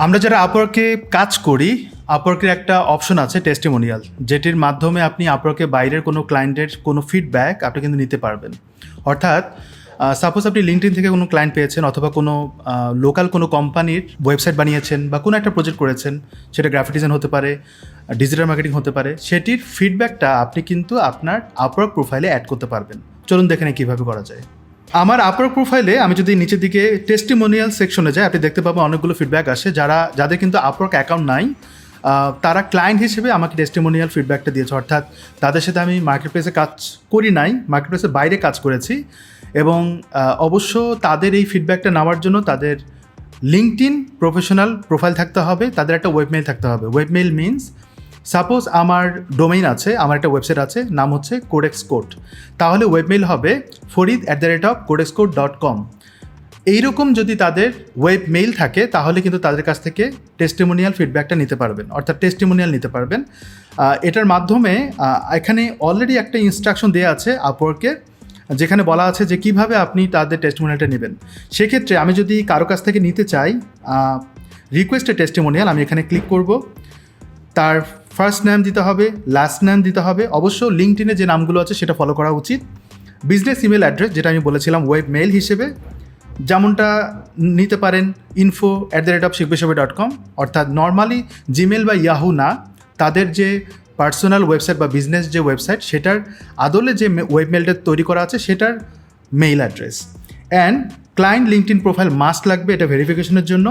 আমরা যারা আপওয়ার্কে কাজ করি, আপওয়ার্কের একটা অপশন আছে টেস্টিমোনিয়াল, যেটির মাধ্যমে আপনি আপওয়ার্কে বাইরের কোনো ক্লায়েন্টের কোনো ফিডব্যাক আপনি কিন্তু নিতে পারবেন। অর্থাৎ সাপোজ আপনি লিঙ্কডইন থেকে কোনো ক্লায়েন্ট পেয়েছেন, অথবা কোনো লোকাল কোনো কোম্পানির ওয়েবসাইট বানিয়েছেন বা কোনো একটা প্রজেক্ট করেছেন, সেটা গ্রাফিক ডিজাইন হতে পারে, ডিজিটাল মার্কেটিং হতে পারে, সেটির ফিডব্যাকটা আপনি কিন্তু আপনার আপওয়ার্ক প্রোফাইলে অ্যাড করতে পারবেন। চলুন দেখে নিই কীভাবে করা যায়। আমার আপওয়ার্ক প্রোফাইলে আমি যদি নিচের দিকে টেস্টিমোনিয়াল সেকশনে যাই, আপনি দেখতে পাবেন অনেকগুলো ফিডব্যাক আসে। যাদের কিন্তু আপওয়ার্ক অ্যাকাউন্ট নাই, তারা ক্লায়েন্ট হিসেবে আমাকে টেস্টিমোনিয়াল ফিডব্যাকটা দিয়েছে। অর্থাৎ তাদের সাথে আমি মার্কেট প্লেসে কাজ করি নাই, মার্কেট প্লেসের বাইরে কাজ করেছি। এবং অবশ্য তাদের এই ফিডব্যাকটা নেওয়ার জন্য তাদের লিঙ্কডইন প্রফেশনাল প্রোফাইল থাকতে হবে, তাদের একটা ওয়েবমেইল থাকতে হবে। ওয়েবমেইল মিনস সাপোজ আমার ডোমেইন আছে, আমার একটা ওয়েবসাইট আছে, নাম হচ্ছে কোডেক্স কোড, তাহলে ওয়েবমেইল হবে farid@codexcode.com। এইরকম যদি তাদের ওয়েবমেইল থাকে, তাহলে কিন্তু তাদের কাছ থেকে টেস্টিমোনিয়াল ফিডব্যাকটা নিতে পারবেন, অর্থাৎ টেস্টিমোনিয়াল নিতে পারবেন। এটার মাধ্যমে এখানে অলরেডি একটা ইনস্ট্রাকশন দেওয়া আছে আপওয়ার্কে, যেখানে বলা আছে যে কীভাবে আপনি তাদের টেস্টিমোনিয়ালটা নেবেন। সেক্ষেত্রে আমি যদি কারো কাছ থেকে নিতে চাই রিকোয়েস্টে টেস্টিমোনিয়াল, আমি এখানে ক্লিক করব। তার ফার্স্ট নেম দিতে হবে, লাস্ট নেম দিতে হবে। অবশ্য লিঙ্কডইনে যে নামগুলো আছে সেটা ফলো করা উচিত। বিজনেস ইমেল অ্যাড্রেস, যেটা আমি বলেছিলাম ওয়েব মেইল হিসেবে, যেমনটা নিতে পারেন info@shikhbeshobe.com, অর্থাৎ নর্মালি জিমেল বা ইয়াহু না, তাদের যে পার্সোনাল ওয়েবসাইট বা বিজনেস যে ওয়েবসাইট, সেটার আদলে যে ওয়েব মেইলটা তৈরি করা আছে সেটার mail address. And client LinkedIn profile must লাগবে এটা ভেরিফিকেশনের জন্য।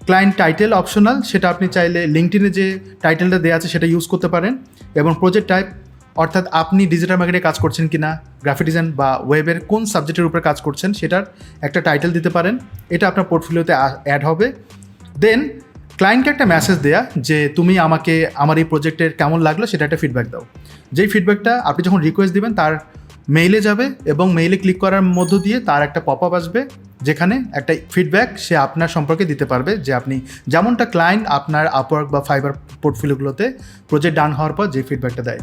ক্লায়েন্ট টাইটেল অপশনাল, সেটা আপনি চাইলে লিঙ্কডইনে যে টাইটেলটা দেওয়া আছে সেটা ইউজ করতে পারেন। এবং প্রজেক্ট টাইপ, অর্থাৎ আপনি ডিজিটাল মার্কেটে কাজ করছেন কিনা, গ্রাফিক ডিজাইন বা ওয়েবের কোন সাবজেক্টের উপরে কাজ করছেন সেটার একটা টাইটেল দিতে পারেন। এটা আপনার পোর্টফোলিওতে অ্যাড হবে। দেন ক্লায়েন্টকে একটা মেসেজ দেয়া যে তুমি আমাকে আমার এই প্রজেক্টের কেমন লাগলো সেটা একটা ফিডব্যাক দাও। যেই ফিডব্যাকটা আপনি যখন রিকোয়েস্ট দিবেন তার মেইলে যাবে, এবং মেইলে ক্লিক করার মধ্য দিয়ে তার একটা পপ আপ আসবে, যেখানে একটা ফিডব্যাক সে আপনার সম্পর্কে দিতে পারবে, যে আপনি যেমনটা ক্লায়েন্ট আপনার আপওয়ার্ক বা ফাইবার পোর্টফোলিওগুলোতে প্রজেক্ট ডান হওয়ার পর যে ফিডব্যাকটা দেয়।